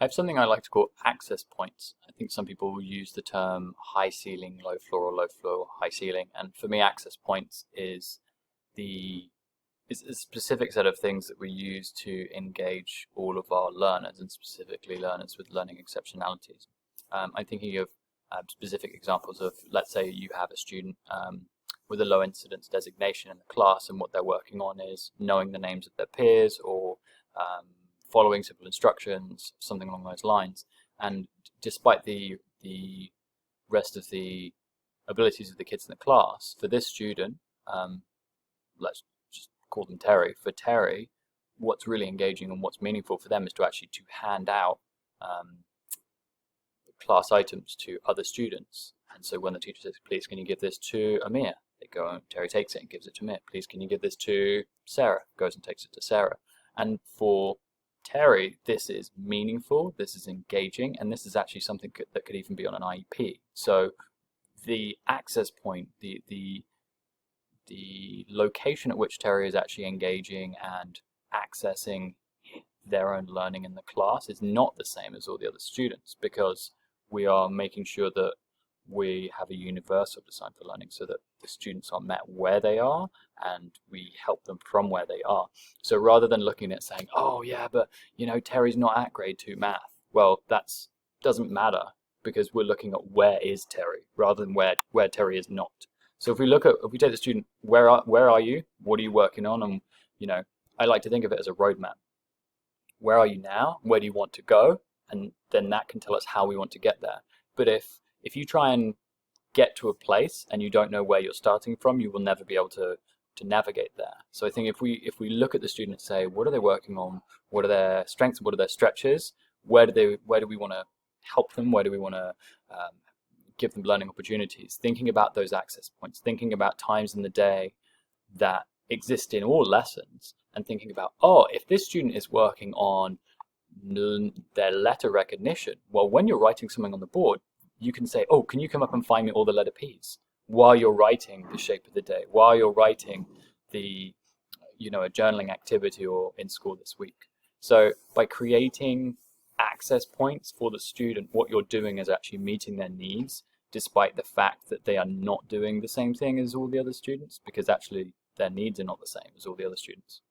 I have something I like to call access points. I think some people will use the term high ceiling, low floor, or low floor, high ceiling. And for me, access points the is a specific set of things that we use to engage all of our learners, and specifically learners with learning exceptionalities. I'm thinking of specific examples of, let's say you have a student with a low incidence designation in the class, and what they're working on is knowing the names of their peers, or following simple instructions, something along those lines. And despite the rest of the abilities of the kids in the class, for this student, let's just call them Terry. For Terry, what's really engaging and what's meaningful for them is to actually to hand out class items to other students. And so when the teacher says, please can you give this to Amir, they go and Terry takes it and gives it to Amir. Please can you give this to Sarah, goes and takes it to Sarah. And for Terry, this is meaningful, this is engaging, and this is actually something that could even be on an IEP. So the access point, the location at which Terry is actually engaging and accessing their own learning in the class is not the same as all the other students, because we are making sure that we have a universal design for learning so that the students are met where they are and we help them from where they are. So rather than looking at saying, oh yeah, but Terry's not at grade 2 math, well, that doesn't matter, because we're looking at where is Terry rather than where Terry is not. So if we take the student, where are you? What are you working on? And I like to think of it as a roadmap. Where are you now? Where do you want to go? And then that can tell us how we want to get there. But if you try and get to a place and you don't know where you're starting from, you will never be able to navigate there. So I think if we look at the student and say, what are they working on? What are their strengths? What are their stretches? Where do we want to help them? Where do we want to give them learning opportunities? Thinking about those access points, thinking about times in the day that exist in all lessons, and thinking about, oh, if this student is working on their letter recognition, well, when you're writing something on the board, you can say, oh, can you come up and find me all the letter P's while you're writing the shape of the day, while you're writing a journaling activity or in school this week. So by creating access points for the student, what you're doing is actually meeting their needs, despite the fact that they are not doing the same thing as all the other students, because actually their needs are not the same as all the other students.